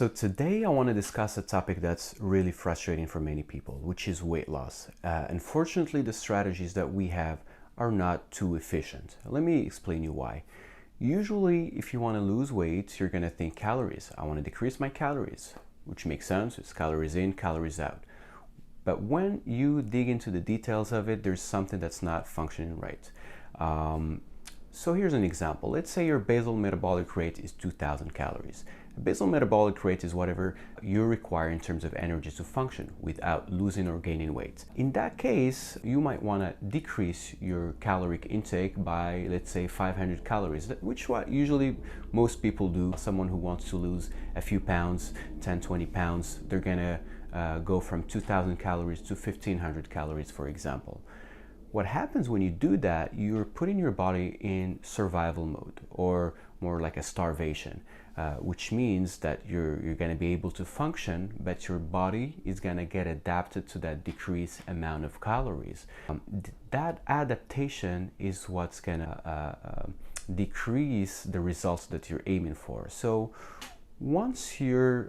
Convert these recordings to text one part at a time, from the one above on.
So today I want to discuss a topic that's really frustrating for many people, which is weight loss. Unfortunately, the strategies that we have are not too efficient. Let me explain you why. Usually, if you want to lose weight, you're going to think calories. I want to decrease my calories, which makes sense. It's calories in, calories out. But when you dig into the details of it, there's something that's not functioning right. So here's an example. Let's say your basal metabolic rate is 2,000 calories. Basal metabolic rate is whatever you require in terms of energy to function without losing or gaining weight. In that case, you might want to decrease your caloric intake by, let's say, 500 calories, which what usually most people do. Someone who wants to lose a few pounds, 10, 20 pounds, they're gonna go from 2,000 calories to 1,500 calories, for example. What happens when you do that, you're putting your body in survival mode, or more like a starvation, which means that you're going to be able to function, but your body is going to get adapted to that decreased amount of calories. That adaptation is what's going to decrease the results that you're aiming for. So once you're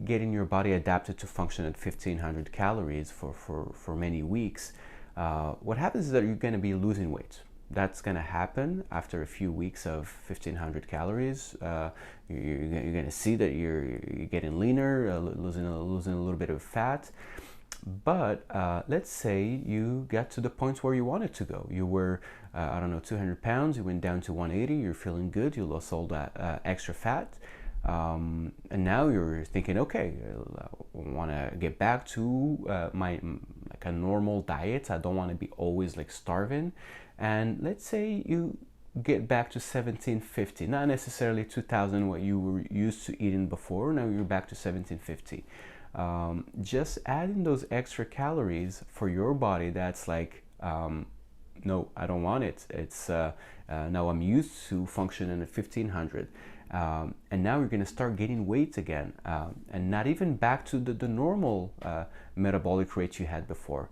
getting your body adapted to function at 1,500 calories for many weeks, what happens is that you're going to be losing weight. That's going to happen after a few weeks of 1,500 calories. You're going to see that you're getting leaner, losing a little bit of fat. But let's say you get to the point where you wanted to go. You were, 200 pounds, you went down to 180, you're feeling good, you lost all that extra fat. And now you're thinking, okay, I want to get back to my like a normal diet. I don't want to be always like starving. And let's say you get back to 1750, not necessarily 2000, what you were used to eating before. Now you're back to 1750. Just adding those extra calories for your body, that's like, no, I don't want it. It's now I'm used to functioning at 1500. And now you're going to start gaining weight again, and not even back to the normal metabolic rate you had before.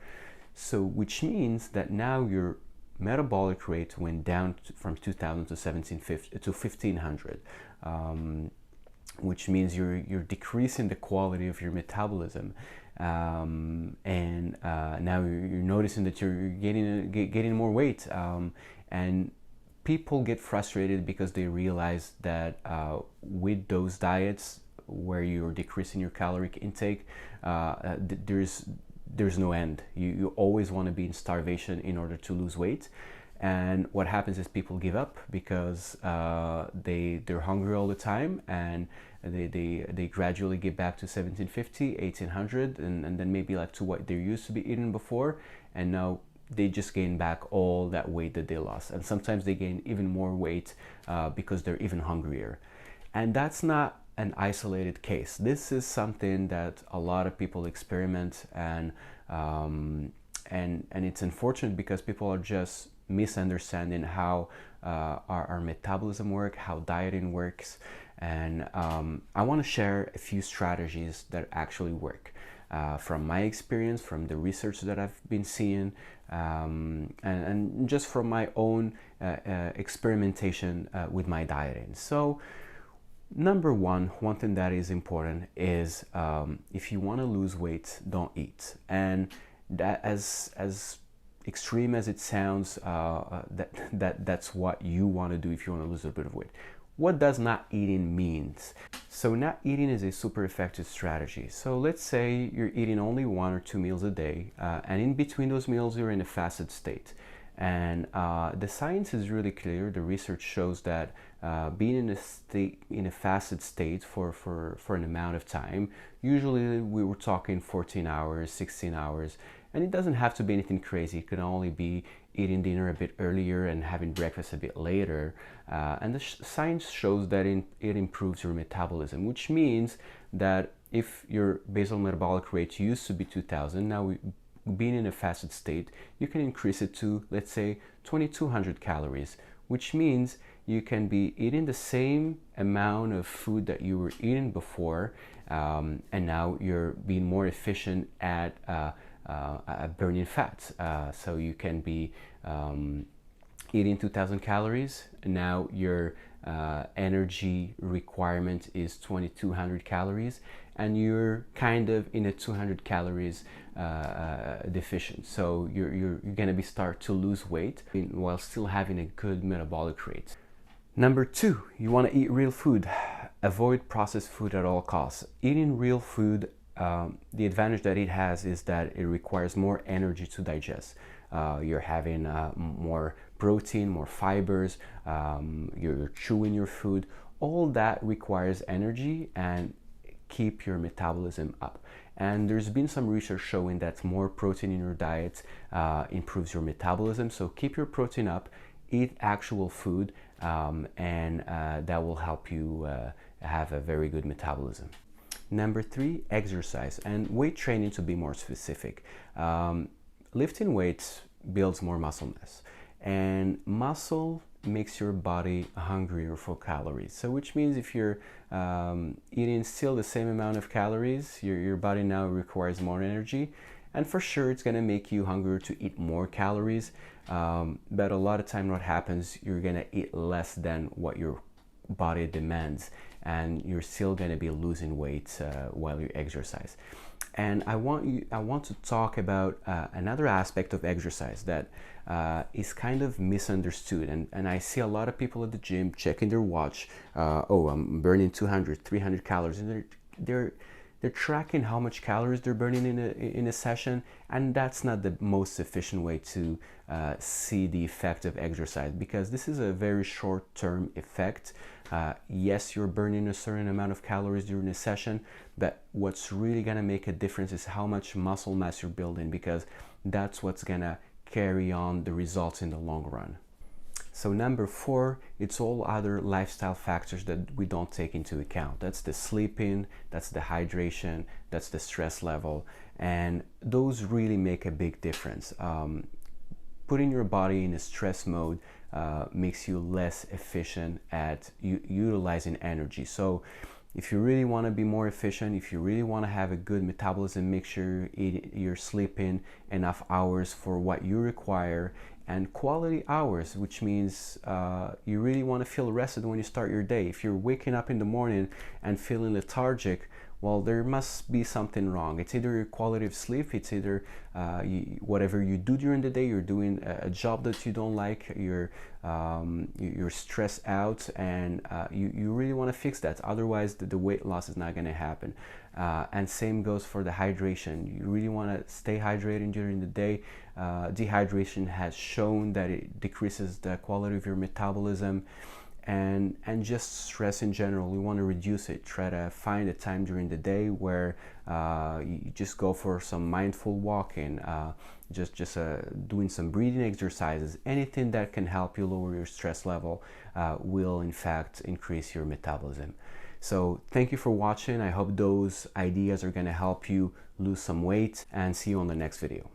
So which means that now your metabolic rate went down from 2000 to 1750 to 1500, which means you're decreasing the quality of your metabolism, and now you're noticing that you're getting more weight, and people get frustrated because they realize that with those diets where you're decreasing your caloric intake, there's no end. You always want to be in starvation in order to lose weight. And what happens is people give up because they're hungry all the time, and they gradually get back to 1750, 1800, and then maybe like to what they're used to be eating before, and now they just gain back all that weight that they lost. And sometimes they gain even more weight because they're even hungrier. And that's not an isolated case. This is something that a lot of people experiment, and it's unfortunate because people are just misunderstanding how our metabolism works, how dieting works. And I want to share a few strategies that actually work. From my experience, from the research that I've been seeing, and just from my own experimentation with my dieting. So number one thing that is important is if you want to lose weight, don't eat. And that, as extreme as it sounds, that's what you want to do if you want to lose a bit of weight. What does not eating means? So not eating is a super effective strategy. So let's say you're eating only 1 or 2 meals a day, and in between those meals you're in a fasted state. And the science is really clear. The research shows that being in a fasted state for an amount of time, usually we were talking 14 hours, 16 hours, and it doesn't have to be anything crazy. It could only be eating dinner a bit earlier and having breakfast a bit later. And the science shows that it improves your metabolism, which means that if your basal metabolic rate used to be 2000, now being in a fasted state, you can increase it to, let's say, 2200 calories, which means you can be eating the same amount of food that you were eating before, and now you're being more efficient at burning fats. So you can be eating 2000 calories, now your energy requirement is 2200 calories, and you're kind of in a 200 calories deficient. So you're gonna be start to lose weight while still having a good metabolic rate. Number two, you want to eat real food. Avoid processed food at all costs. Eating real food, the advantage that it has is that it requires more energy to digest. You're having more protein, more fibers, you're chewing your food. All that requires energy and keep your metabolism up. And there's been some research showing that more protein in your diet improves your metabolism. So keep your protein up, eat actual food, and that will help you have a very good metabolism. Number three, exercise and weight training. To be more specific, lifting weights builds more muscle mass, and muscle makes your body hungrier for calories. So which means if you're eating still the same amount of calories, your body now requires more energy, and for sure it's going to make you hungrier to eat more calories, but a lot of time what happens, you're going to eat less than what your body demands, and you're still going to be losing weight while you exercise. And I want to talk about another aspect of exercise that is kind of misunderstood, and I see a lot of people at the gym checking their watch. Oh, I'm burning 200, 300 calories, and they're tracking how much calories they're burning in a session, and that's not the most efficient way to see the effect of exercise, because this is a very short-term effect. Yes, you're burning a certain amount of calories during a session, but what's really gonna make a difference is how much muscle mass you're building, because that's what's gonna carry on the results in the long run. So number four, it's all other lifestyle factors that we don't take into account. That's the sleeping, that's the hydration, that's the stress level, and those really make a big difference. Putting your body in a stress mode makes you less efficient at utilizing energy. So if you really want to be more efficient, if you really want to have a good metabolism, make sure you're sleeping enough hours for what you require, and quality hours, which means you really want to feel rested when you start your day. If you're waking up in the morning and feeling lethargic, well, there must be something wrong. It's either your quality of sleep, it's either whatever you do during the day, you're doing a job that you don't like, you're stressed out, and you really want to fix that. Otherwise, the weight loss is not going to happen. And same goes for the hydration. You really want to stay hydrated during the day. Dehydration has shown that it decreases the quality of your metabolism. And just stress in general, we want to reduce it. Try to find a time during the day where you just go for some mindful walking, just doing some breathing exercises. Anything that can help you lower your stress level will in fact increase your metabolism. So thank you for watching. I hope those ideas are going to help you lose some weight, and see you on the next video.